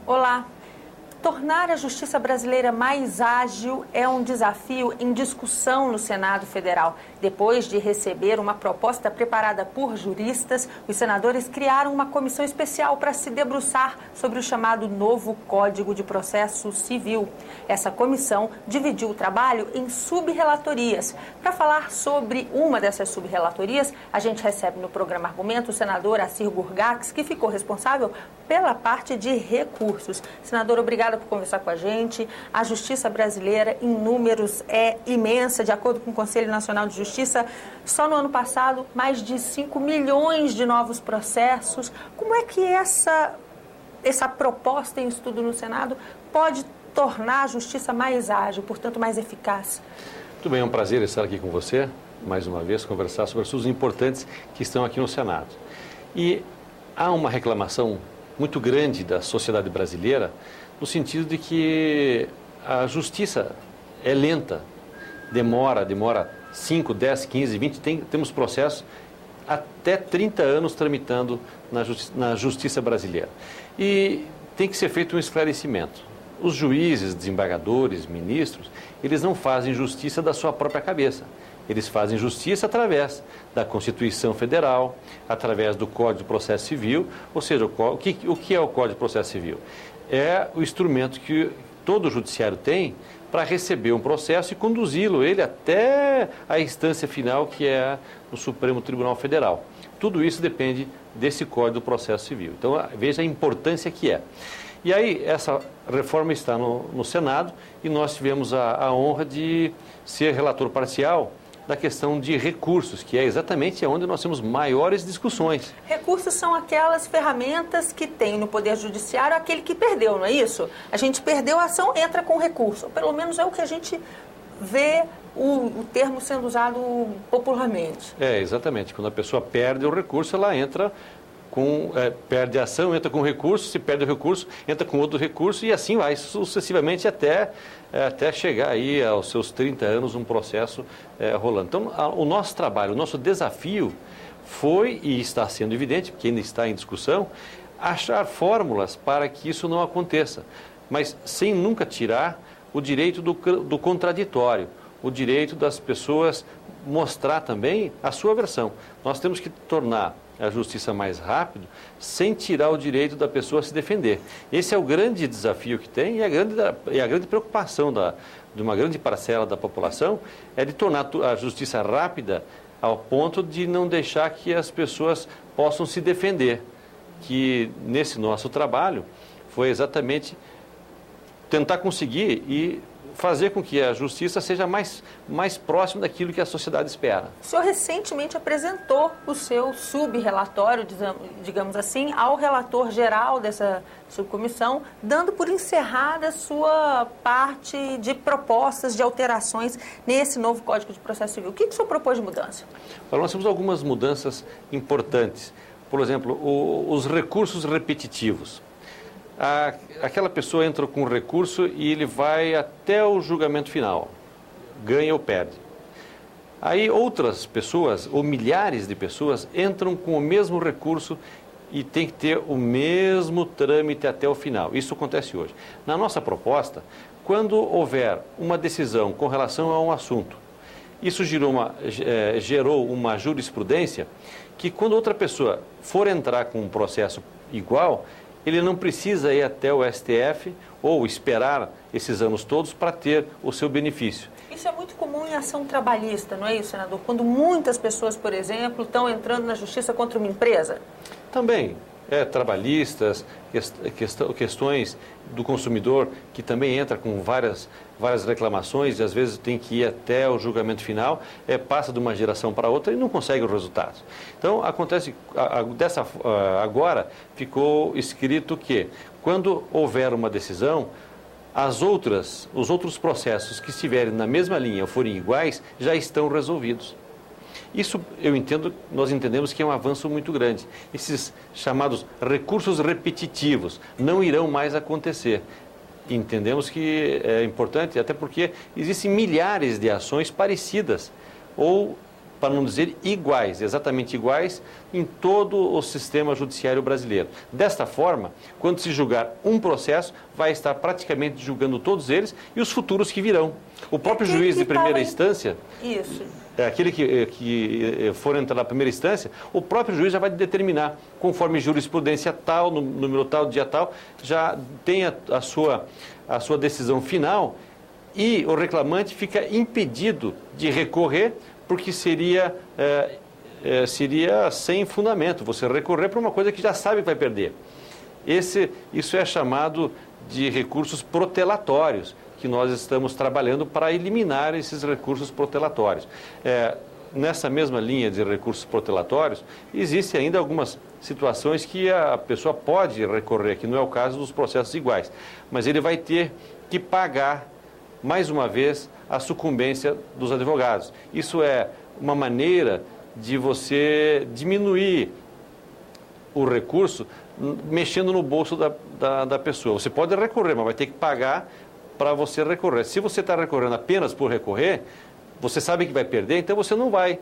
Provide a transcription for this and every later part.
Olá. Tornar a justiça brasileira mais ágil é um desafio em discussão no Senado Federal. Depois de receber uma proposta preparada por juristas, os senadores criaram uma comissão especial para se debruçar sobre o chamado novo Código de Processo Civil. Essa comissão dividiu o trabalho em sub-relatorias. Para falar sobre uma dessas sub-relatorias, a gente recebe no programa Argumento o senador Assir Gurgax, que ficou responsável pela parte de recursos. Senador, obrigada por conversar com a gente. A justiça brasileira, em números, é imensa. De acordo com o Conselho Nacional de Justiça, só no ano passado, mais de 5 milhões de novos processos. Como é que essa proposta em estudo no Senado pode tornar a justiça mais ágil, portanto, mais eficaz? Muito bem, é um prazer estar aqui com você, mais uma vez, conversar sobre assuntos importantes que estão aqui no Senado. E há uma reclamação muito grande da sociedade brasileira, no sentido de que a justiça é lenta, demora 5, 10, 15, 20, temos processos até 30 anos tramitando na justiça brasileira. E tem que ser feito um esclarecimento. Os juízes, desembargadores, ministros, eles não fazem justiça da sua própria cabeça. Eles fazem justiça através da Constituição Federal, através do Código de Processo Civil, ou seja, o que é o Código de Processo Civil? É o instrumento que todo judiciário tem para receber um processo e conduzi-lo, ele até a instância final, que é o Supremo Tribunal Federal. Tudo isso depende desse Código do Processo Civil. Então, veja a importância que é. E aí, essa reforma está no Senado e nós tivemos a honra de ser relator parcial da questão de recursos, que é exatamente onde nós temos maiores discussões. Recursos são aquelas ferramentas que tem no Poder Judiciário aquele que perdeu, não é isso? A gente perdeu a ação, entra com recurso. Ou pelo menos é o que a gente vê o termo sendo usado popularmente. É, exatamente. Quando a pessoa perde o recurso, ela entra perde a ação, entra com recurso, se perde o recurso, entra com outro recurso e assim vai sucessivamente até chegar aí aos seus 30 anos um processo rolando. Então, o nosso trabalho, o nosso desafio foi e está sendo evidente, porque ainda está em discussão, achar fórmulas para que isso não aconteça, mas sem nunca tirar o direito do contraditório, o direito das pessoas mostrar também a sua versão. Nós temos que tornar a justiça mais rápido, sem tirar o direito da pessoa a se defender. Esse é o grande desafio que tem e a grande preocupação de uma grande parcela da população é de tornar a justiça rápida ao ponto de não deixar que as pessoas possam se defender. Que nesse nosso trabalho foi exatamente tentar conseguir e fazer com que a justiça seja mais próxima daquilo que a sociedade espera. O senhor recentemente apresentou o seu sub-relatório, digamos assim, ao relator geral dessa subcomissão, dando por encerrada a sua parte de propostas de alterações nesse novo Código de Processo Civil. O que o senhor propôs de mudança? Nós temos algumas mudanças importantes. Por exemplo, os recursos repetitivos. Aquela pessoa entra com recurso e ele vai até o julgamento final, ganha ou perde. Aí outras pessoas, ou milhares de pessoas, entram com o mesmo recurso e tem que ter o mesmo trâmite até o final. Isso acontece hoje. Na nossa proposta, quando houver uma decisão com relação a um assunto, isso gerou uma jurisprudência que quando outra pessoa for entrar com um processo igual, ele não precisa ir até o STF ou esperar esses anos todos para ter o seu benefício. Isso é muito comum em ação trabalhista, não é isso, senador? Quando muitas pessoas, por exemplo, estão entrando na justiça contra uma empresa? Também. Trabalhistas, questões do consumidor, que também entra com várias reclamações e às vezes tem que ir até o julgamento final, passa de uma geração para outra e não consegue os resultados. Então, acontece, agora ficou escrito que, quando houver uma decisão, os outros processos que estiverem na mesma linha ou forem iguais, já estão resolvidos. Isso nós entendemos que é um avanço muito grande. Esses chamados recursos repetitivos não irão mais acontecer. Entendemos que é importante, até porque existem milhares de ações parecidas ou para não dizer iguais, exatamente iguais, em todo o sistema judiciário brasileiro. Desta forma, quando se julgar um processo, vai estar praticamente julgando todos eles e os futuros que virão. O próprio juiz de primeira instância, aquele que for entrar na primeira instância, o próprio juiz já vai determinar, conforme jurisprudência tal, no número tal, dia tal, já tem a sua decisão final e o reclamante fica impedido de recorrer, porque seria sem fundamento você recorrer para uma coisa que já sabe que vai perder. Isso é chamado de recursos protelatórios, que nós estamos trabalhando para eliminar esses recursos protelatórios. Nessa mesma linha de recursos protelatórios, existem ainda algumas situações que a pessoa pode recorrer, que não é o caso dos processos iguais, mas ele vai ter que pagar, mais uma vez, a sucumbência dos advogados. Isso é uma maneira de você diminuir o recurso mexendo no bolso da pessoa. Você pode recorrer, mas vai ter que pagar para você recorrer. Se você está recorrendo apenas por recorrer, você sabe que vai perder, então você não vai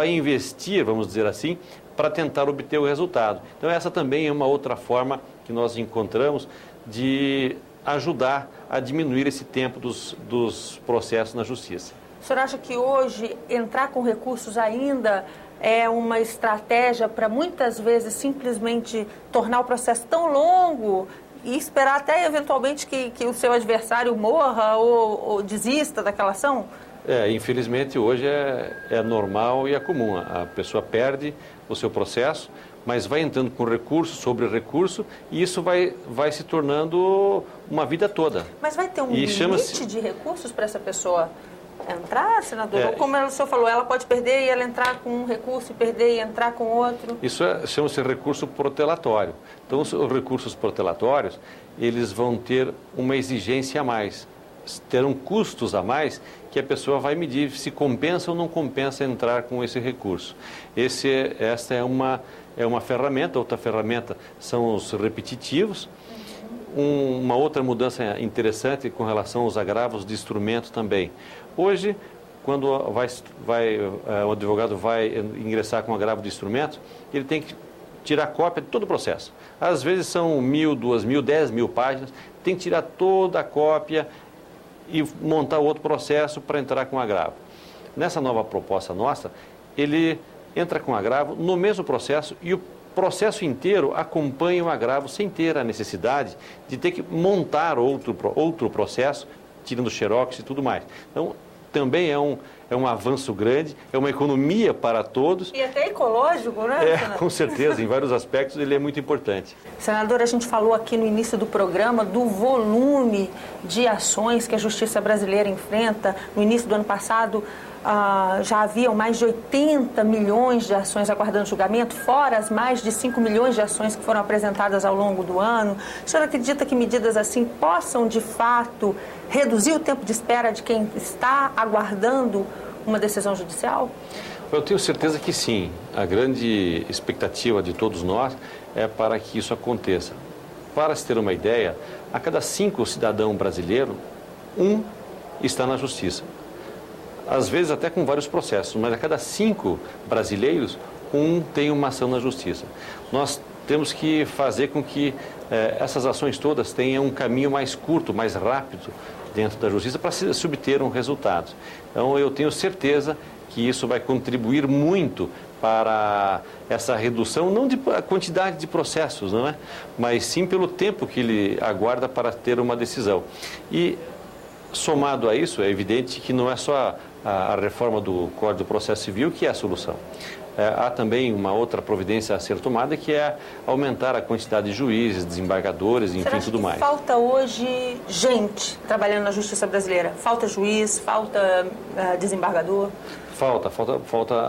investir, vamos dizer assim, para tentar obter o resultado. Então essa também é uma outra forma que nós encontramos de ajudar a diminuir esse tempo dos processos na justiça. O senhor acha que hoje entrar com recursos ainda é uma estratégia para muitas vezes simplesmente tornar o processo tão longo e esperar até eventualmente que o seu adversário morra ou desista daquela ação? Infelizmente hoje é normal e é comum. A pessoa perde o seu processo, mas vai entrando com recurso sobre recurso e isso vai se tornando uma vida toda. Mas vai ter um limite de recursos para essa pessoa entrar, senador? Como o senhor falou, ela pode perder e ela entrar com um recurso e perder e entrar com outro? Isso chama-se recurso protelatório. Então, os recursos protelatórios, eles vão ter uma exigência a mais, terão custos a mais que a pessoa vai medir se compensa ou não compensa entrar com esse recurso. Essa é uma ferramenta. Outra ferramenta são os repetitivos. Uma outra mudança interessante com relação aos agravos de instrumento também. Hoje, quando o advogado vai ingressar com agravo de instrumento, ele tem que tirar cópia de todo o processo. Às vezes são 1.000, 2.000, 10.000 páginas, tem que tirar toda a cópia e montar outro processo para entrar com agravo. Nessa nova proposta nossa, ele entra com agravo no mesmo processo e o processo inteiro acompanha o agravo sem ter a necessidade de ter que montar outro processo, tirando xerox e tudo mais. Então, também é um avanço grande, é uma economia para todos. E até ecológico, né, senador? Com certeza, em vários aspectos ele é muito importante. Senador, a gente falou aqui no início do programa do volume de ações que a justiça brasileira enfrenta. No início do ano passado, já haviam mais de 80 milhões de ações aguardando julgamento, fora as mais de 5 milhões de ações que foram apresentadas ao longo do ano. O senhor acredita que medidas assim possam, de fato, reduzir o tempo de espera de quem está aguardando uma decisão judicial? Eu tenho certeza que sim. A grande expectativa de todos nós é para que isso aconteça. Para se ter uma ideia, a cada 5 cidadãos brasileiros, 1 está na justiça. Às vezes até com vários processos, mas a cada 5 brasileiros, 1 tem uma ação na justiça. Nós temos que fazer com que essas ações todas tenham um caminho mais curto, mais rápido dentro da justiça para se obter um resultado. Então eu tenho certeza que isso vai contribuir muito para essa redução, não de quantidade de processos, não é? Mas sim pelo tempo que ele aguarda para ter uma decisão. E somado a isso, é evidente que não é só a reforma do Código do Processo Civil que é a solução. Há também uma outra providência a ser tomada, que é aumentar a quantidade de juízes, desembargadores, enfim, tudo mais. Falta hoje gente trabalhando na justiça brasileira? Falta juiz, falta desembargador?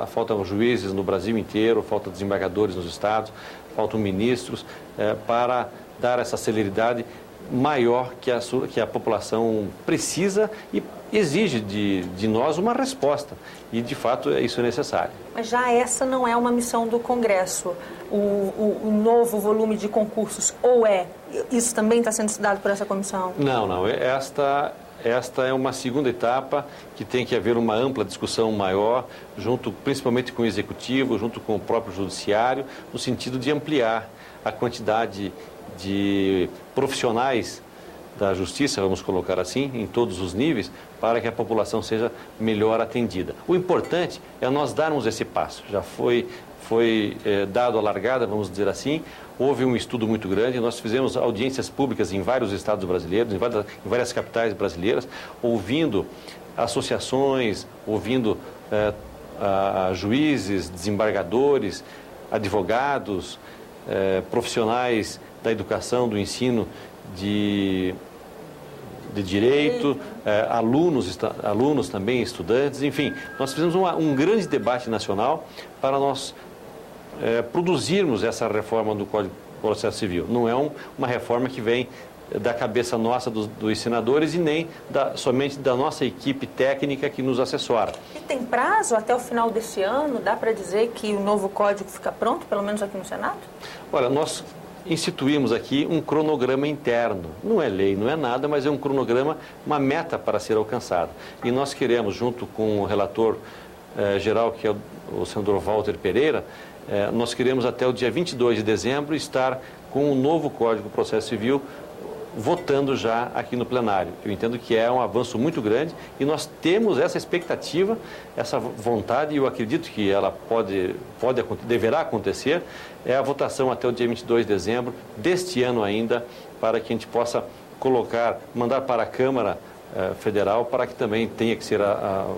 Faltam juízes no Brasil inteiro, falta desembargadores nos estados, faltam ministros para dar essa celeridade maior que a população precisa e exige de nós uma resposta. E, de fato, isso é necessário. Mas já essa não é uma missão do Congresso, o novo volume de concursos, ou é? Isso também está sendo estudado por essa comissão? Não. Esta esta é uma segunda etapa que tem que haver uma ampla discussão maior, junto principalmente com o Executivo, junto com o próprio Judiciário, no sentido de ampliar a quantidade de profissionais da Justiça, vamos colocar assim, em todos os níveis, para que a população seja melhor atendida. O importante é nós darmos esse passo. Já foi dado a largada, vamos dizer assim, houve um estudo muito grande, nós fizemos audiências públicas em vários estados brasileiros, em várias capitais brasileiras, ouvindo associações, ouvindo juízes, desembargadores, advogados, profissionais da educação, do ensino, de direito, alunos também, estudantes, enfim. Nós fizemos um grande debate nacional para nós produzirmos essa reforma do Código de Processo Civil. Não é uma reforma que vem da cabeça nossa, dos senadores, e nem somente da nossa equipe técnica que nos assessora. E tem prazo até o final desse ano? Dá para dizer que o novo código fica pronto, pelo menos aqui no Senado? Olha, nós instituímos aqui um cronograma interno. Não é lei, não é nada, mas é um cronograma, uma meta para ser alcançada. E nós queremos, junto com o relator geral, que é o senador Walter Pereira, nós queremos até o dia 22 de dezembro estar com o novo Código de Processo Civil votando já aqui no plenário. Eu entendo que é um avanço muito grande e nós temos essa expectativa, essa vontade, e eu acredito que ela deverá acontecer, é a votação até o dia 22 de dezembro deste ano ainda, para que a gente possa mandar para a Câmara Federal, para que também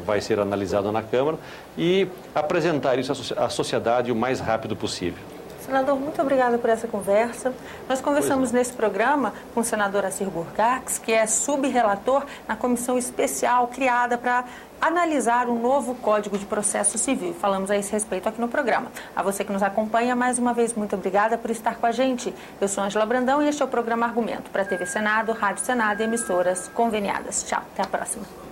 vai ser analisado na Câmara, e apresentar isso à sociedade o mais rápido possível. Senador, muito obrigada por essa conversa. Nós conversamos nesse programa com o senador Assir Burgax, que é subrelator na comissão especial criada para analisar o novo Código de Processo Civil. Falamos a esse respeito aqui no programa. A você que nos acompanha, mais uma vez, muito obrigada por estar com a gente. Eu sou Ângela Brandão e este é o programa Argumento, para a TV Senado, Rádio Senado e emissoras conveniadas. Tchau, até a próxima.